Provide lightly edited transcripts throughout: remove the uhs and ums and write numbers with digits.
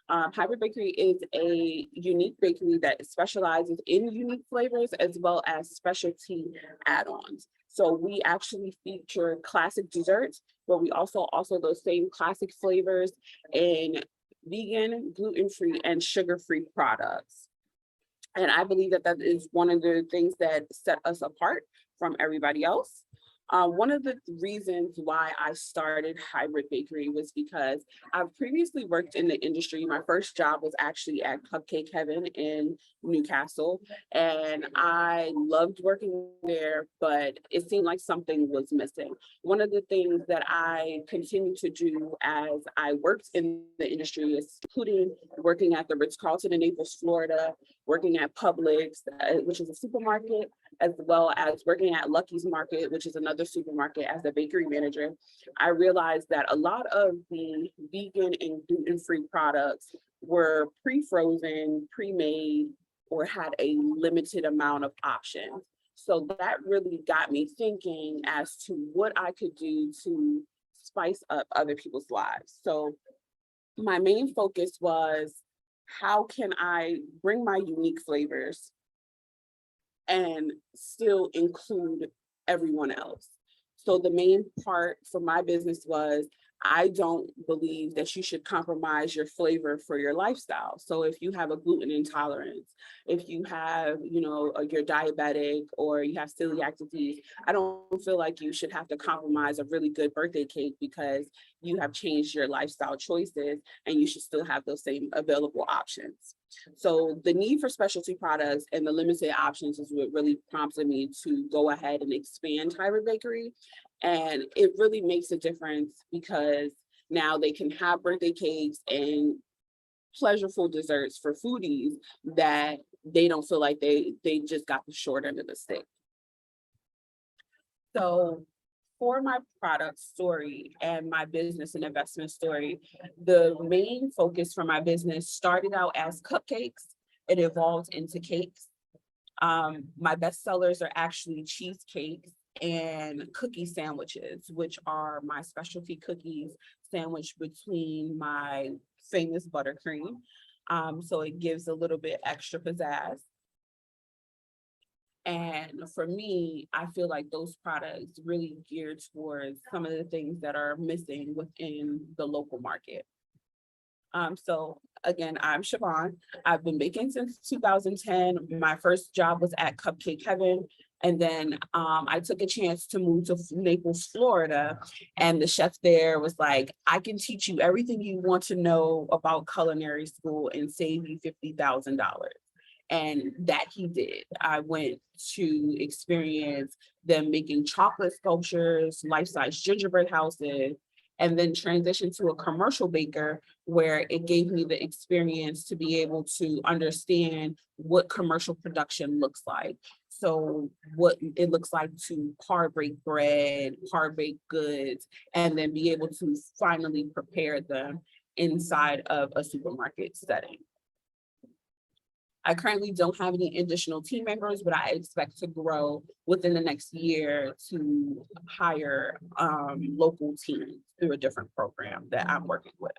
Hybrid Bakery is a unique bakery that specializes in unique flavors as well as specialty add-ons. So we actually feature classic desserts, but we also offer those same classic flavors in vegan, gluten-free, and sugar-free products. And I believe that that is one of the things that set us apart from everybody else. One of the reasons why I started Hybrid Bakery was because I've previously worked in the industry. My first job was actually at Cupcake Heaven in Newcastle, and I loved working there, but it seemed like something was missing. One of the things that I continue to do as I worked in the industry is including working at the Ritz-Carlton in Naples, Florida, working at Publix, which is a supermarket, as well as working at Lucky's Market, which is another supermarket as a bakery manager. I realized that a lot of the vegan and gluten-free products were pre-frozen, pre-made, or had a limited amount of options. So that really got me thinking as to what I could do to spice up other people's lives. So my main focus was, how can I bring my unique flavors and still include everyone else? So the main part for my business was, I don't believe that you should compromise your flavor for your lifestyle. So if you have a gluten intolerance, if you have, you're diabetic or you have celiac disease, I don't feel like you should have to compromise a really good birthday cake because you have changed your lifestyle choices, and you should still have those same available options. So the need for specialty products and the limited options is what really prompted me to go ahead and expand Hybrid Bakery. And it really makes a difference because now they can have birthday cakes and pleasurable desserts for foodies that they don't feel like they just got the short end of the stick. So for my product story and my business and investment story, the main focus for my business started out as cupcakes. It evolved into cakes. My best sellers are actually cheesecakes and cookie sandwiches, which are my specialty cookies sandwiched between my famous buttercream. So it gives a little bit extra pizzazz. And for me, I feel like those products really geared towards some of the things that are missing within the local market. So again, I'm Shavonne. I've been baking since 2010. My first job was at Cupcake Heaven. And then I took a chance to move to Naples, Florida. And the chef there was like, I can teach you everything you want to know about culinary school and save you $50,000. And that he did. I went to experience them making chocolate sculptures, life-size gingerbread houses, and then transition to a commercial baker where it gave me the experience to be able to understand what commercial production looks like. So what it looks like to hard bake bread, hard bake goods, and then be able to finally prepare them inside of a supermarket setting. I currently don't have any additional team members, but I expect to grow within the next year to hire local teams through a different program that I'm working with.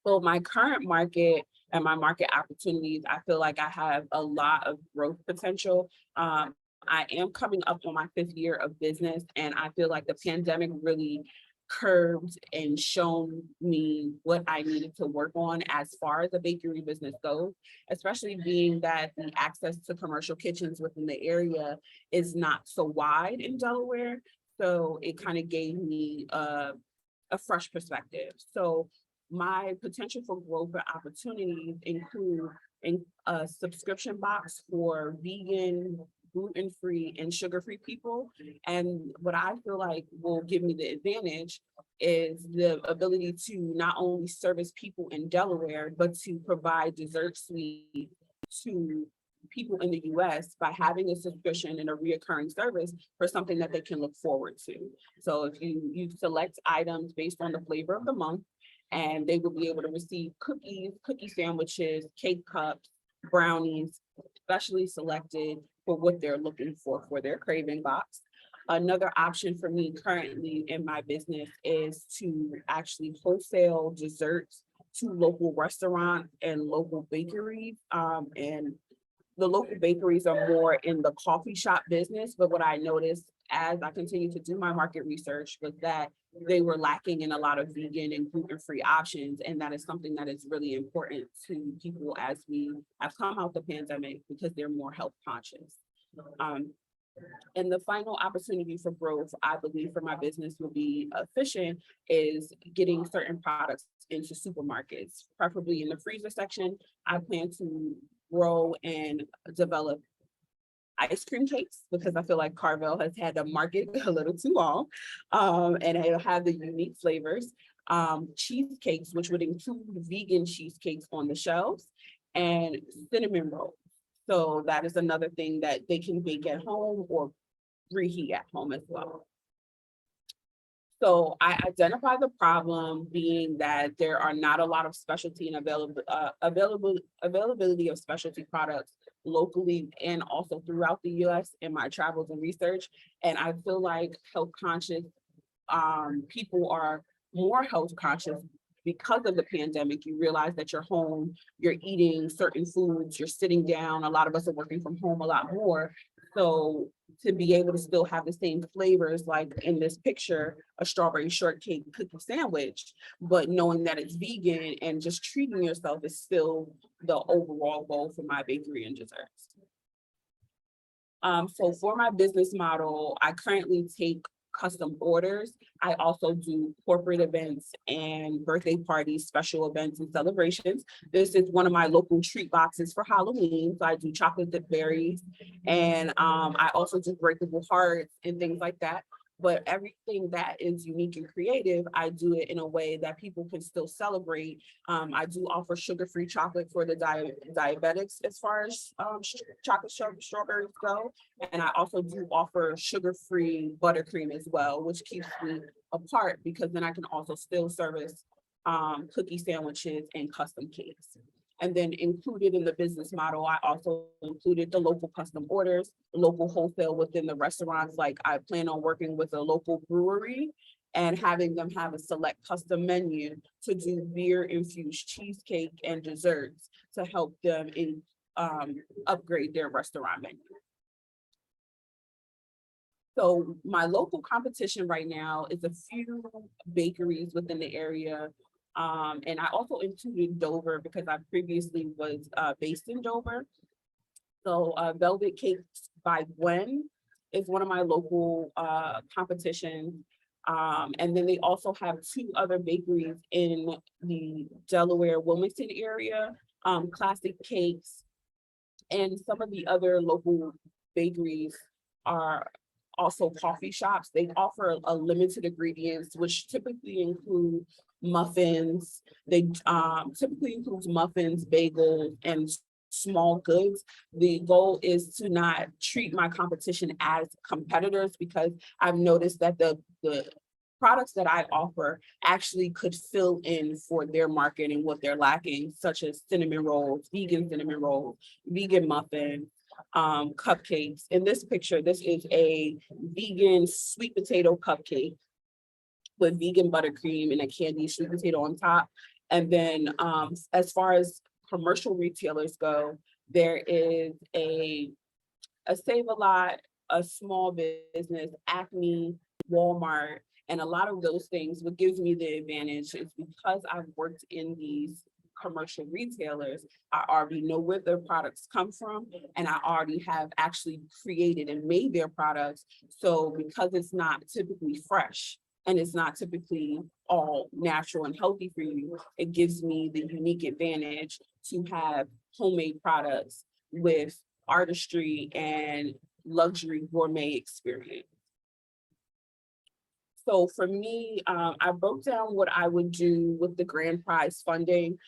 So my current market and my market opportunities, I feel like I have a lot of growth potential. I am coming up on my 5th year of business, and I feel like the pandemic really curbed and shown me what I needed to work on as far as the bakery business goes, especially being that the access to commercial kitchens within the area is not so wide in Delaware. So it kind of gave me a fresh perspective. So my potential for growth and opportunities include a subscription box for vegan, gluten-free, and sugar-free people. And what I feel like will give me the advantage is the ability to not only service people in Delaware, but to provide dessert suites to people in the US by having a subscription and a reoccurring service for something that they can look forward to. So if you select items based on the flavor of the month, and they will be able to receive cookies, cookie sandwiches, cake cups, brownies, specially selected for what they're looking for their craving box. Another option for me currently in my business is to actually wholesale desserts to local restaurants and local bakeries. And the local bakeries are more in the coffee shop business, but what I noticed as I continued to do my market research was that they were lacking in a lot of vegan and gluten-free options. And that is something that is really important to people as we have come out the pandemic because they're more health conscious. Um, and the final opportunity for growth, I believe, for my business will be efficient is getting certain products into supermarkets, preferably in the freezer section. I plan to grow and develop ice cream cakes because I feel like Carvel has had the market a little too long, and it'll have the unique flavors. Cheesecakes, which would include vegan cheesecakes on the shelves, and cinnamon rolls. So that is another thing that they can bake at home or reheat at home as well. So I identify the problem being that there are not a lot of specialty and availability of specialty products locally and also throughout the US in my travels and research. And I feel like health conscious people are more health conscious because of the pandemic. You realize that you're home, you're eating certain foods, you're sitting down. A lot of us are working from home a lot more. So to be able to still have the same flavors, like in this picture, a strawberry shortcake cookie sandwich, but knowing that it's vegan and just treating yourself is still the overall goal for my bakery and desserts. So for my business model, I currently take custom orders. I also do corporate events and birthday parties, special events and celebrations. This is one of my local treat boxes for Halloween. So I do chocolate dip berries, and I also do breakable hearts and things like that. But everything that is unique and creative, I do it in a way that people can still celebrate. I do offer sugar-free chocolate for the diabetics as far as chocolate strawberries go. And I also do offer sugar-free buttercream as well, which keeps me apart because then I can also still service cookie sandwiches and custom cakes. And then included in the business model, I also included the local custom orders, local wholesale within the restaurants. Like I plan on working with a local brewery and having them have a select custom menu to do beer infused cheesecake and desserts to help them upgrade their restaurant menu. So my local competition right now is a few bakeries within the area. And I also included Dover because I previously was based in Dover. So Velvet Cakes by Gwen is one of my local competitions. And then they also have two other bakeries in the Delaware, Wilmington area, Classic Cakes, and some of the other local bakeries are also coffee shops. They offer a limited ingredients, which typically include muffins. They typically includes muffins, bagels, and small goods. The goal is to not treat my competition as competitors because I've noticed that the products that I offer actually could fill in for their market and what they're lacking, such as cinnamon rolls, vegan muffins, cupcakes. In this picture, this is a vegan sweet potato cupcake with vegan buttercream and a candy sweet potato on top. And then as far as commercial retailers go, there is a Save-A-Lot, a small business, Acme, Walmart, and a lot of those things. What gives me the advantage is because I've worked in these commercial retailers, I already know where their products come from, and I already have actually created and made their products. So because it's not typically fresh and it's not typically all natural and healthy for you, it gives me the unique advantage to have homemade products with artistry and luxury gourmet experience. So for me, I broke down what I would do with the grand prize funding,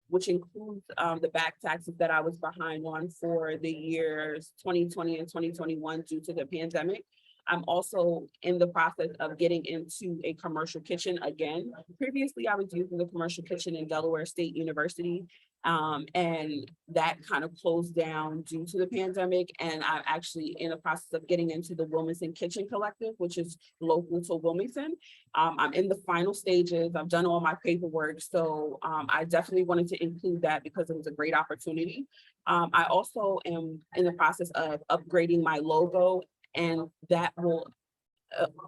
which includes the back taxes that I was behind on for the years 2020 and 2021 due to the pandemic. I'm also in the process of getting into a commercial kitchen again. Previously, I was using the commercial kitchen in Delaware State University, And that kind of closed down due to the pandemic. And I'm actually in the process of getting into the Wilmington Kitchen Collective, which is local to Wilmington. I'm in the final stages. I've done all my paperwork. So I definitely wanted to include that because it was a great opportunity. I also am in the process of upgrading my logo, and that will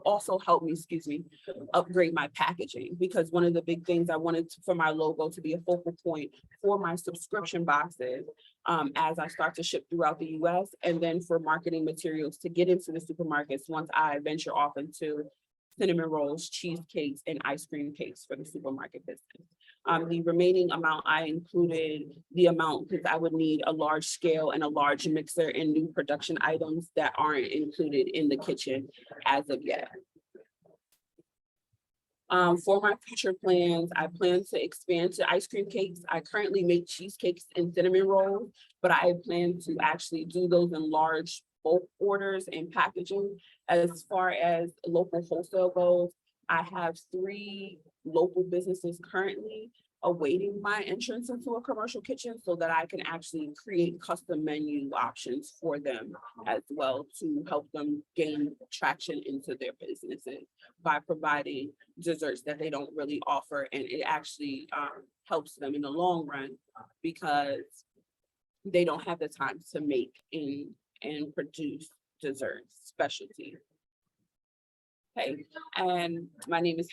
also help me, upgrade my packaging, because one of the big things I wanted for my logo to be a focal point for my subscription boxes as I start to ship throughout the US, and then for marketing materials to get into the supermarkets once I venture off into cinnamon rolls, cheesecakes, and ice cream cakes for the supermarket business. The remaining amount, I included the amount because I would need a large scale and a large mixer and new production items that aren't included in the kitchen as of yet. For my future plans, I plan to expand to ice cream cakes. I currently make cheesecakes and cinnamon rolls, but I plan to actually do those in large bulk orders and packaging. As far as local wholesale goes, I have 3 local businesses currently awaiting my entrance into a commercial kitchen so that I can actually create custom menu options for them as well to help them gain traction into their businesses by providing desserts that they don't really offer. And it actually helps them in the long run because they don't have the time to make and produce desserts specialty. Okay, and my name is